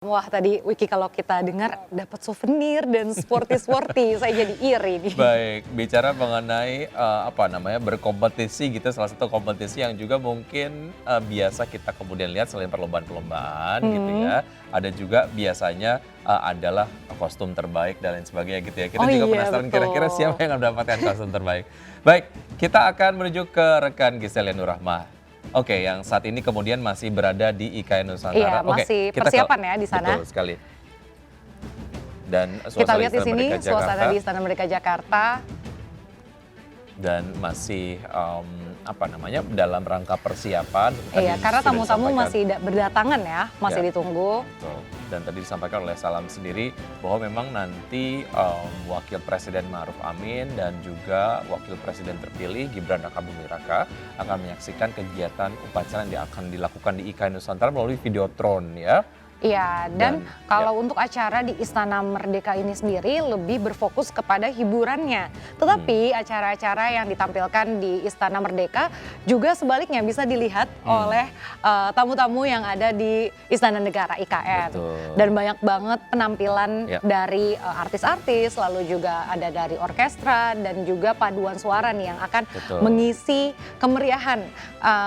Wah tadi Wiki kalau kita dengar dapat souvenir dan sporty-sporty, saya jadi iri nih. Baik, bicara mengenai berkompetisi gitu, salah satu kompetisi yang juga mungkin biasa kita kemudian lihat selain perlombaan-perlombaan gitu ya, ada juga biasanya adalah kostum terbaik dan lain sebagainya gitu ya. Kita juga penasaran kira-kira siapa yang mendapatkan kostum terbaik. Baik, kita akan menuju ke rekan Giselle Nurrahma. Oke, yang saat ini kemudian masih berada di IKN Nusantara. Iya, masih persiapan ya di sana. Betul sekali. Dan kita lihat di sini suasana di Istana Merdeka Jakarta. Dan masih dalam rangka persiapan. Iya, karena tamu-tamu masih berdatangan ya, masih ditunggu. Betul. Dan tadi disampaikan oleh Salam sendiri bahwa memang nanti Wakil Presiden Ma'ruf Amin dan juga Wakil Presiden terpilih Gibran Rakabuming Raka akan menyaksikan kegiatan upacara yang akan dilakukan di IKN Nusantara melalui videotron ya. Iya, dan kalau untuk acara di Istana Merdeka ini sendiri lebih berfokus kepada hiburannya. Tetapi acara-acara yang ditampilkan di Istana Merdeka juga sebaliknya bisa dilihat oleh tamu-tamu yang ada di Istana Negara IKN. Betul. Dan banyak banget penampilan dari artis-artis, lalu juga ada dari orkestra dan juga paduan suara nih yang akan mengisi kemeriahan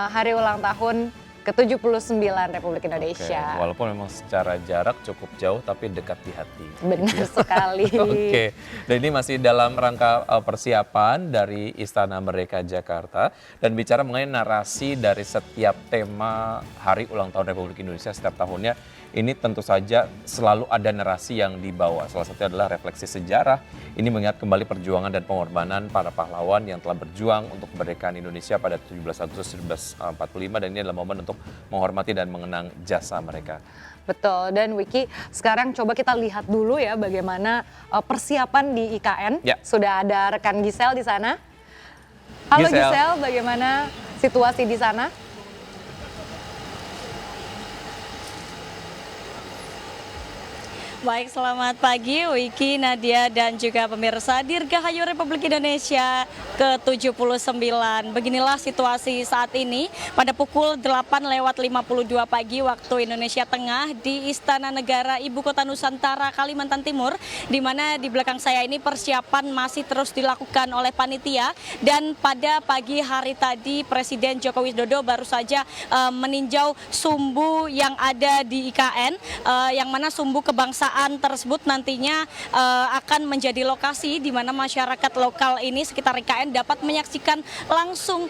hari ulang tahun ke-79 Republik Indonesia. Walaupun memang secara jarak cukup jauh tapi dekat di hati. Benar sekali. Oke, dan ini masih dalam rangka persiapan dari Istana Merdeka Jakarta. Dan bicara mengenai narasi dari setiap tema Hari Ulang Tahun Republik Indonesia setiap tahunnya, ini tentu saja selalu ada narasi yang dibawa. Salah satunya adalah refleksi sejarah. Ini mengingat kembali perjuangan dan pengorbanan para pahlawan yang telah berjuang untuk kemerdekaan Indonesia pada 17 Agustus 1945. Dan ini adalah momen untuk menghormati dan mengenang jasa mereka. Betul, dan Wiki sekarang coba kita lihat dulu ya bagaimana persiapan di IKN. Sudah ada rekan Giselle di sana. Halo Giselle, bagaimana situasi di sana? Baik, selamat pagi Wiki, Nadia, dan juga pemirsa Dirgahayu Republik Indonesia ke-79. Beginilah situasi saat ini pada pukul 8:52 pagi waktu Indonesia Tengah di Istana Negara Ibu Kota Nusantara, Kalimantan Timur, di mana di belakang saya ini persiapan masih terus dilakukan oleh panitia. Dan pada pagi hari tadi Presiden Joko Widodo baru saja meninjau sumbu yang ada di IKN, yang mana sumbu kebangsaan tersebut nantinya akan menjadi lokasi di mana masyarakat lokal ini sekitar IKN dapat menyaksikan langsung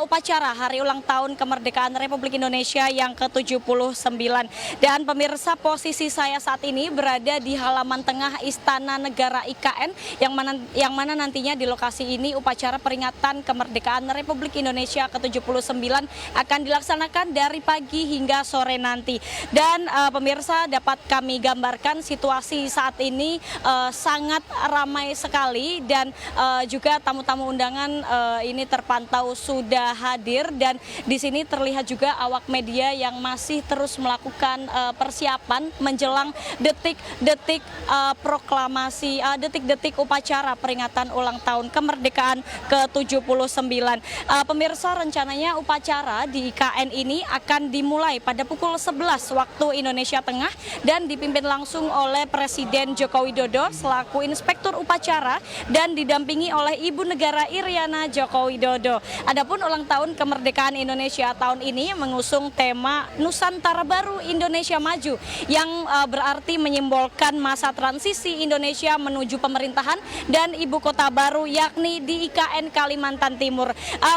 upacara Hari Ulang Tahun Kemerdekaan Republik Indonesia yang ke-79. Dan pemirsa, posisi saya saat ini berada di halaman tengah Istana Negara IKN yang mana nantinya di lokasi ini upacara peringatan kemerdekaan Republik Indonesia ke-79 akan dilaksanakan dari pagi hingga sore nanti. Dan pemirsa, dapat kami gambarkan situasi saat ini sangat ramai sekali, dan juga tamu-tamu undangan ini terpantau sudah hadir, dan di sini terlihat juga awak media yang masih terus melakukan persiapan menjelang detik-detik proklamasi, detik-detik upacara peringatan ulang tahun kemerdekaan ke-79. Pemirsa, rencananya upacara di IKN ini akan dimulai pada pukul 11 waktu Indonesia Tengah dan dipimpin langsung oleh Presiden Joko Widodo selaku Inspektur Upacara dan didampingi oleh Ibu Negara Iriana Joko Widodo. Adapun ulang tahun kemerdekaan Indonesia tahun ini mengusung tema Nusantara Baru Indonesia Maju, yang berarti menyimbolkan masa transisi Indonesia menuju pemerintahan dan ibu kota baru, yakni di IKN Kalimantan Timur.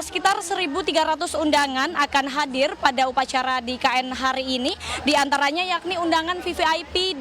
Sekitar 1.300 undangan akan hadir pada upacara di IKN hari ini, diantaranya yakni undangan VVIP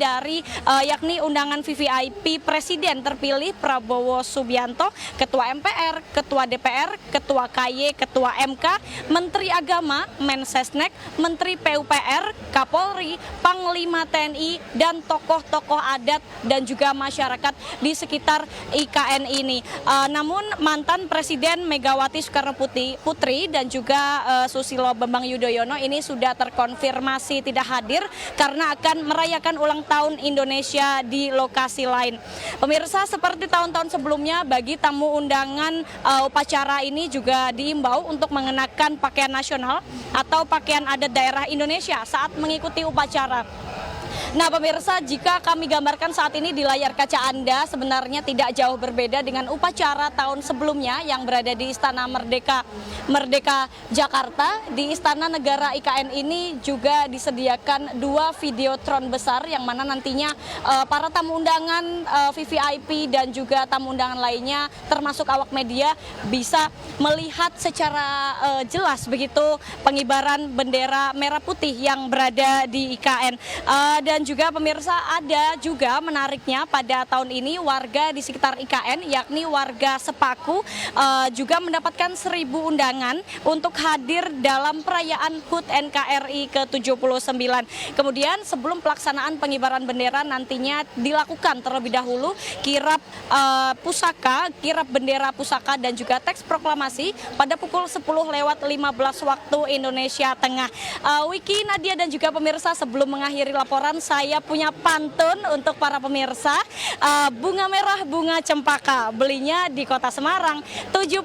yakni undangan VVIP Presiden terpilih Prabowo Subianto, Ketua MPR, Ketua DPR, Ketua KY, Ketua MK, Menteri Agama, Mensesnek, Menteri PUPR, Kapolri, Panglima TNI, dan tokoh-tokoh adat dan juga masyarakat di sekitar IKN ini. Namun mantan Presiden Megawati Soekarno Putri dan juga Susilo Bambang Yudhoyono ini sudah terkonfirmasi tidak hadir karena akan merayakan ulang tahun Indonesia di lokasi lain. Pemirsa, seperti tahun-tahun sebelumnya, bagi tamu undangan upacara ini juga diimbau untuk mengenakan pakaian nasional atau pakaian adat daerah Indonesia saat mengikuti upacara. Nah pemirsa, jika kami gambarkan saat ini di layar kaca Anda sebenarnya tidak jauh berbeda dengan upacara tahun sebelumnya yang berada di Istana Merdeka Jakarta. Di Istana Negara IKN ini juga disediakan 2 videotron besar yang mana nantinya para tamu undangan VVIP dan juga tamu undangan lainnya termasuk awak media bisa melihat secara jelas begitu pengibaran bendera merah putih yang berada di IKN. Dan juga pemirsa, ada juga menariknya pada tahun ini warga di sekitar IKN yakni warga Sepaku juga mendapatkan 1.000 undangan untuk hadir dalam perayaan HUT NKRI ke-79. Kemudian sebelum pelaksanaan pengibaran bendera nantinya dilakukan terlebih dahulu kirap pusaka, kirap bendera pusaka dan juga teks proklamasi pada pukul 10:15 waktu Indonesia Tengah. Wiki, Nadia dan juga pemirsa, sebelum mengakhiri laporan saya punya pantun untuk para pemirsa. Bunga merah, bunga cempaka, belinya di Kota Semarang. 79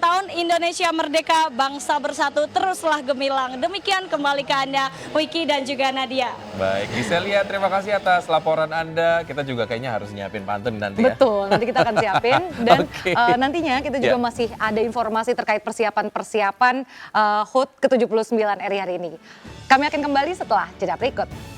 tahun Indonesia merdeka, bangsa bersatu teruslah gemilang. Demikian kembali ke Anda, Wiki dan juga Nadia. Baik, Giselia, terima kasih atas laporan Anda. Kita juga kayaknya harus nyiapin pantun nanti ya. Betul, nanti kita akan siapin dan Oke. nantinya kita juga masih ada informasi terkait persiapan HUT ke-79 RI hari ini. Kami akan kembali setelah jeda berikut.